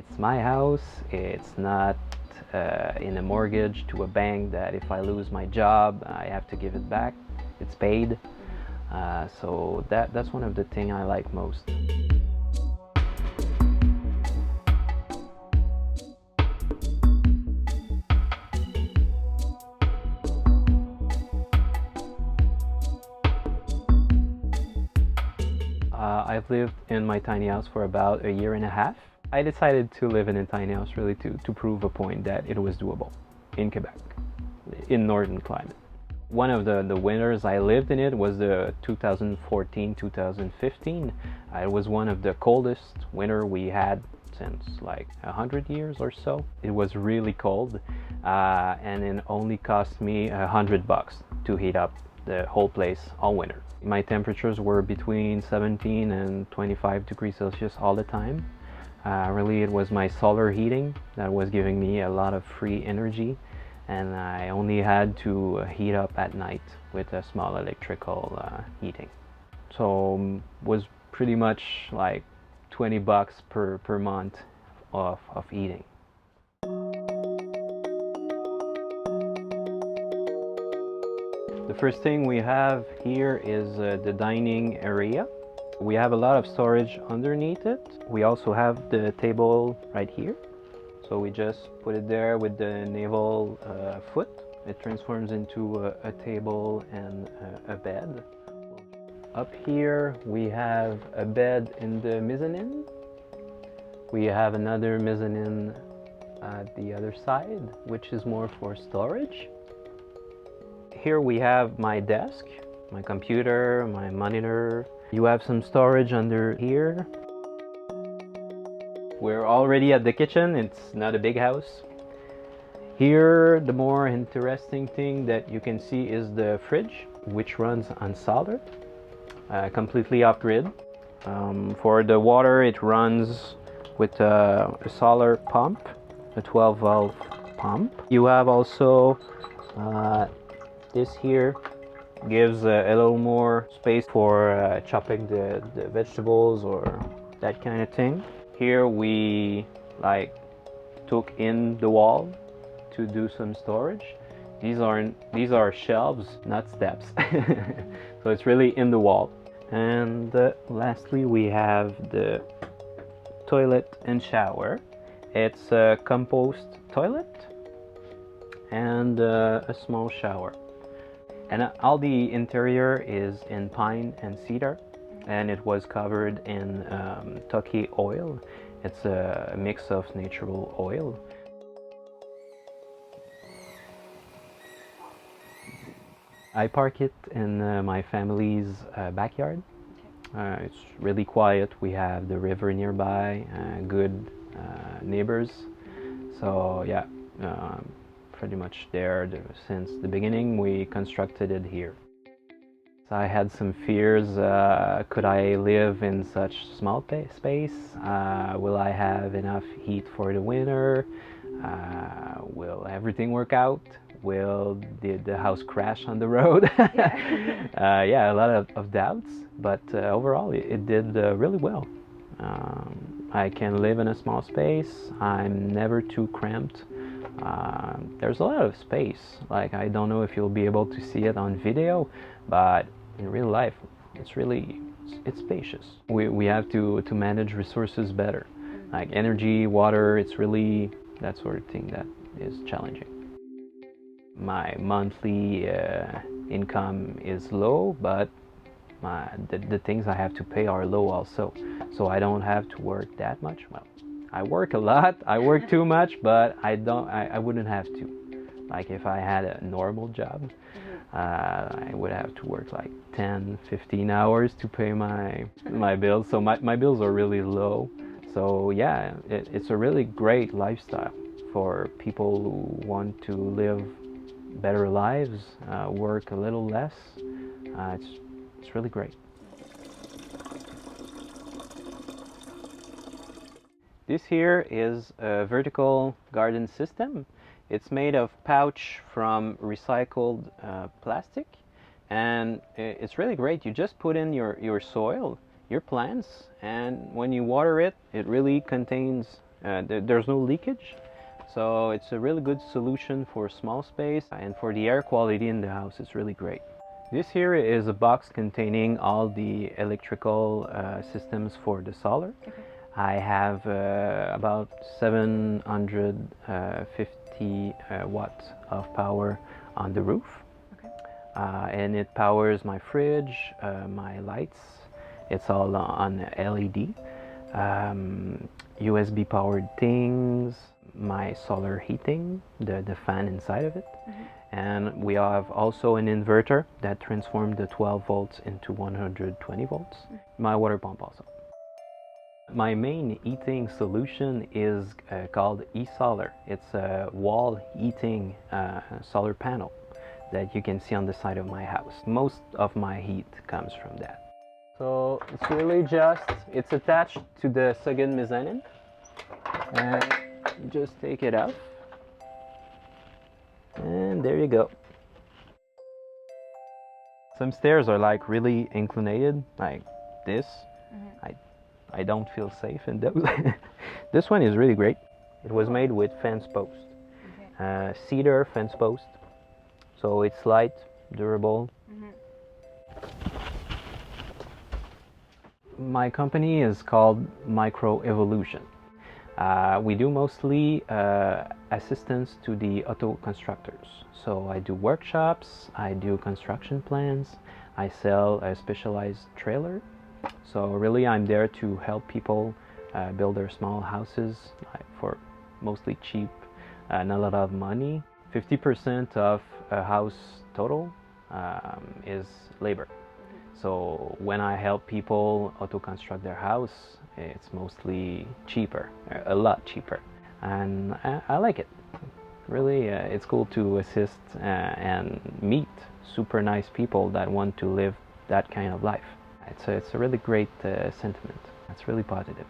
It's my house. It's not in a mortgage to a bank that if I lose my job, I have to give it back. It's paid. So that's one of the things I like most. I've lived in my tiny house for about a year and a half. I decided to live in a tiny house really to prove a point that it was doable in Quebec, in northern climate. One of the winters I lived in it was the 2014-2015. It was one of the coldest winter we had since like 100 years or so. It was really cold, and it only cost me $100 to heat up the whole place all winter. My temperatures were between 17 and 25 degrees Celsius all the time. Really, it was my solar heating that was giving me a lot of free energy, and I only had to heat up at night with a small electrical heating. So was pretty much like $20 per month of heating. The first thing we have here is the dining area. We have a lot of storage underneath it. We also have the table right here. So we just put it there with the navel foot. It transforms into a table and a bed. Up here we have a bed in the mezzanine. We have another mezzanine at the other side, which is more for storage. Here we have my desk, my computer, my monitor. You have some storage under here. We're already at the kitchen. It's not a big house. Here, the more interesting thing that you can see is the fridge, which runs on solar, completely off-grid. For the water, it runs with a solar pump, a 12-valve pump. You have also this here gives a little more space for chopping the vegetables or that kind of thing. Here we took in the wall to do some storage. These are shelves, not steps. So it's really in the wall. And lastly, we have the toilet and shower. It's a compost toilet and a small shower. And all the interior is in pine and cedar, and it was covered in Toki oil. It's a mix of natural oil. I park it in my family's backyard. It's really quiet. We have the river nearby, good neighbors. So yeah. Pretty much there since the beginning. We constructed it here. So I had some fears. Could I live in such small space? Will I have enough heat for the winter? Will everything work out? Will the house crash on the road? Yeah, a lot of doubts, but overall it did really well. I can live in a small space. I'm never too cramped. There's a lot of space. Like, I don't know if you'll be able to see it on video, but in real life it's spacious. We have to manage resources better, like energy, water. It's really that sort of thing that is challenging. My monthly income is low, but the things I have to pay are low also, so I don't have to work that much. Well, I work a lot. I work too much, but I wouldn't have to. Like, if I had a normal job, I would have to work like 10-15 hours to pay my bills. So my bills are really low. So yeah, it's a really great lifestyle for people who want to live better lives, work a little less. It's really great. This here is a vertical garden system. It's made of pouch from recycled plastic, and it's really great. You just put in your soil, your plants, and when you water it, it really contains There's no leakage, so it's a really good solution for small space, and for the air quality in the house it's really great. This here is a box containing all the electrical systems for the solar. Okay. I have about 750 watts of power on the roof. Okay. And it powers my fridge, my lights. It's all on LED. USB powered things, my solar heating, the fan inside of it. Mm-hmm. And we have also an inverter that transforms the 12 volts into 120 volts. Mm-hmm. My water pump also. My main heating solution is called EcoSolaris. It's a wall heating solar panel that you can see on the side of my house. Most of my heat comes from that. So it's really it's attached to the second mezzanine, and you just take it out, and there you go. Some stairs are like really inclinated, like this. Mm-hmm. I don't feel safe in those. This one is really great. It was made with fence post, okay. Cedar fence post, so it's light, durable. Mm-hmm. My company is called MicroÉvolution. We do mostly assistance to the auto constructors. So I do workshops, I do construction plans, I sell a specialized trailer. So really I'm there to help people build their small houses for mostly cheap, not a lot of money. 50% of a house total is labor. So when I help people auto-construct their house, it's mostly cheaper, a lot cheaper. And I like it. Really, it's cool to assist and meet super nice people that want to live that kind of life. It's a really great sentiment. It's really positive.